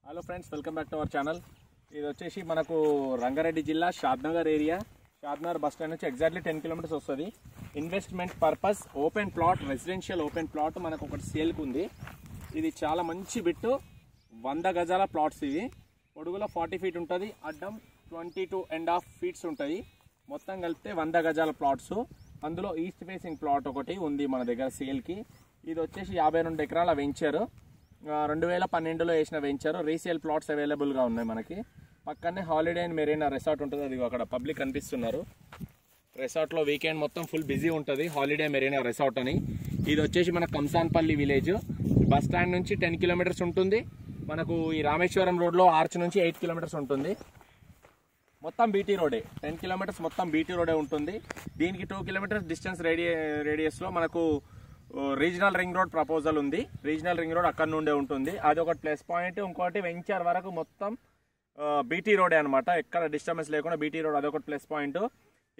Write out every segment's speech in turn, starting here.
Hello friends, welcome back to our channel. ఇది వచ్చేసి మనకు రంగారెడ్డి జిల్లా Shadnagar area, Shadnagar bus stand నుంచి ఎగ్జాక్ట్లీ 10 కిలోమీటర్స్ వస్తుంది. Investment purpose open plot, residential open plot మనకు ఒకటి సేల్కి ఉంది. ఇది చాలా మంచి బిట్టు, 100 గజాల ప్లాట్స్. ఇవి పొడుగులో 40 ఫీట్ ఉంటుంది, అడ్డం 22.5 ఫీట్స్ ఉంటుంది. మొత్తం కలిపితే 100 గజాల ప్లాట్స్. అందులో ఈస్ట్ ఫేసింగ్ ప్లాట్ ఒకటి ఉంది మన దగ్గర సేల్కి. ఇది వచ్చేసి 52 ఎకరాల వెంచర్, 2012లో వేసిన వెంచర్. రీసేల్ ప్లాట్స్ అవైలబుల్గా ఉన్నాయి మనకి. పక్కనే హాలిడే అండ్ మెరీనా రిసార్ట్ ఉంటుంది, అది అక్కడ పబ్లిక్ కనిపిస్తున్నారు. రిసార్ట్లో వీకెండ్ మొత్తం ఫుల్ బిజీ ఉంటుంది, హాలిడే మెరీనా రిసార్ట్ అని. ఇది వచ్చేసి మన కంసాన్పల్లి విలేజ్, బస్ స్టాండ్ నుంచి 10 కిలోమీటర్స్ ఉంటుంది. మనకు ఈ రామేశ్వరం రోడ్లో ఆర్చ్ నుంచి 8 కిలోమీటర్స్ ఉంటుంది. మొత్తం బీటీ రోడే, 10 కిలోమీటర్స్ మొత్తం బీటీ రోడే ఉంటుంది. దీనికి 2 కిలోమీటర్స్ డిస్టెన్స్ రేడియస్లో మనకు రీజనల్ రింగ్ రోడ్ ప్రపోజల్ ఉంది. రీజనల్ రింగ్ రోడ్ అక్కడ నుండే ఉంటుంది, అది ఒక ప్లస్ పాయింట్. ఇంకోటి వెంచర్ వరకు మొత్తం బీటీ రోడే అనమాట, ఎక్కడ డిస్టర్బెన్స్ లేకుండా బీటీ రోడ్, అదొకటి ప్లస్ పాయింట్.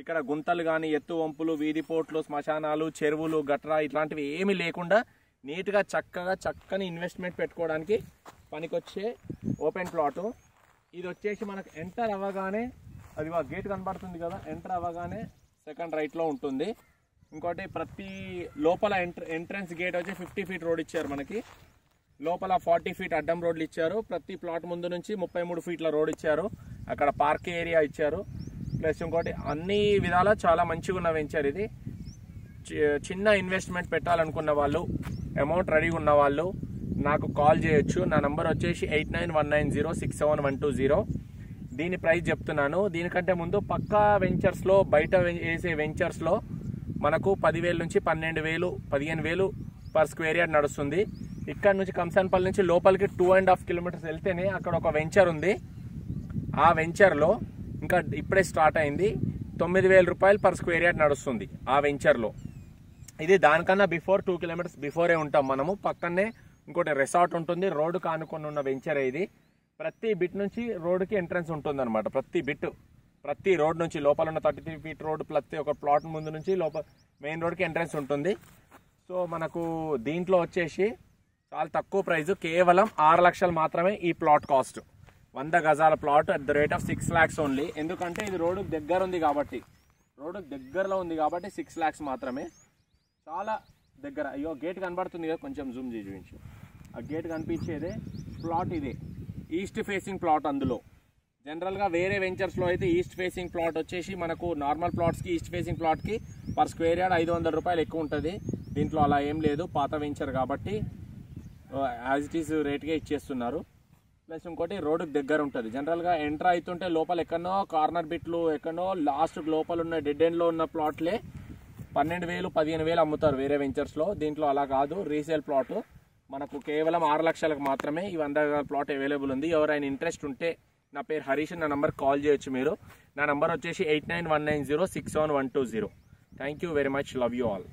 ఇక్కడ గుంతలు కానీ, ఎత్తు వంపులు, వీధి పోట్లు, శ్మశానాలు, చెరువులు, గట్రా ఇట్లాంటివి ఏమీ లేకుండా నీట్గా చక్కని ఇన్వెస్ట్మెంట్ పెట్టుకోవడానికి పనికొచ్చే ఓపెన్ ప్లాటు. ఇది వచ్చేసి మనకు ఎంటర్ అవ్వగానే, అది గేట్ కనబడుతుంది కదా, ఎంటర్ అవ్వగానే సెకండ్ రైట్లో ఉంటుంది. ఇంకోటి ప్రతి లోపల ఎంట్రన్స్ గేట్ వచ్చి 50 ఫీట్ రోడ్ ఇచ్చారు మనకి. లోపల 40 ఫీట్ అడ్డం రోడ్లు ఇచ్చారు. ప్రతి ప్లాట్ ముందు నుంచి 33 ఫీట్ల రోడ్ ఇచ్చారు. అక్కడ పార్క్ ఏరియా ఇచ్చారు. ప్లస్ ఇంకోటి అన్ని విధాలా చాలా మంచిగా ఉన్న వెంచర్ ఇది. చిన్న ఇన్వెస్ట్మెంట్ పెట్టాలనుకున్న వాళ్ళు, అమౌంట్ రెడీగా ఉన్న వాళ్ళు నాకు కాల్ చేయొచ్చు. నా నంబర్ వచ్చేసి 8919067120. దీని ప్రైస్ చెప్తున్నాను. దీనికంటే ముందు పక్కా వెంచర్స్లో, బయట వేసే వెంచర్స్లో మనకు 10,000 నుంచి 12,000, 15,000 పర్ స్క్వేర్ యార్డ్ నడుస్తుంది. ఇక్కడ నుంచి కంసాన్పల్లి నుంచి లోపలికి 2.5 కిలోమీటర్స్ వెళ్తేనే అక్కడ ఒక వెంచర్ ఉంది. ఆ వెంచర్లో ఇంకా ఇప్పుడే స్టార్ట్ అయింది, 9,000 రూపాయలు పర్ స్క్వేర్ యార్డ్ నడుస్తుంది ఆ వెంచర్లో. ఇది దానికన్నా బిఫోర్ 2 కిలోమీటర్స్ బిఫోరే ఉంటాం మనము. పక్కనే ఇంకోటి రిసార్ట్ ఉంటుంది, రోడ్డు కానుకొని ఉన్న వెంచర్ ఇది. ప్రతి బిట్ నుంచి రోడ్డుకి ఎంట్రన్స్ ఉంటుంది అనమాట. ప్రతి రోడ్ నుంచి లోపల ఉన్న 33 ఫీట్ రోడ్, ప్రతి ఒక ప్లాట్ ముందు నుంచి లోపల మెయిన్ రోడ్కి ఎంట్రన్స్ ఉంటుంది. సో మనకు దీంట్లో వచ్చేసి చాలా తక్కువ ప్రైస్, కేవలం 6 లక్షలు మాత్రమే ఈ ప్లాట్ కాస్ట్. 100 గజాల plot at the rate of 6 lakhs only. ఎందుకంటే ఇది రోడ్డుకి దగ్గర ఉంది కాబట్టి, రోడ్డుకి దగ్గరలో ఉంది కాబట్టి 6 lakhs మాత్రమే. చాలా దగ్గర. అయ్యో గేట్ కనబడుతుంది కదా, కొంచెం జూమ్ చేసి చూపించు. ఆ గేట్ కనిపించేదే ప్లాట్ ఇదే, ఈస్ట్ ఫేసింగ్ ప్లాట్. అందులో జనరల్గా వేరే వెంచర్స్లో అయితే ఈస్ట్ ఫేసింగ్ ప్లాట్ వచ్చేసి మనకు నార్మల్ ప్లాట్స్కి, ఈస్ట్ ఫేసింగ్ ప్లాట్కి పర్ స్క్వేర్ యార్డ్ 500 రూపాయలు ఎక్కువ ఉంటుంది. దీంట్లో అలా ఏం లేదు, పాత వెంచర్ కాబట్టి యాజ్ ఇట్ ఈస్ రేట్గా ఇచ్చేస్తున్నారు. ప్లస్ ఇంకోటి రోడ్డుకి దగ్గర ఉంటుంది. జనరల్గా ఎంటర్ అవుతుంటే లోపల ఎక్కడనో కార్నర్ బిట్లు, ఎక్కడనో లాస్ట్ లోపల ఉన్న డెడ్ ఎండ్లో ఉన్న ప్లాట్లే 12,000, 15,000 అమ్ముతారు వేరే వెంచర్స్లో. దీంట్లో అలా కాదు, రీసేల్ ప్లాట్. మనకు కేవలం 6 లక్షలకు మాత్రమే ఈ 100 ప్లాట్ అవైలబుల్ ఉంది. ఎవరైనా ఇంట్రెస్ట్ ఉంటే నా పేరు హరీష్, నా నంబర్ కాల్ చేయొచ్చు మీరు. నా నంబర్ వచ్చేసి 8919067120. Thank you very much, love you all.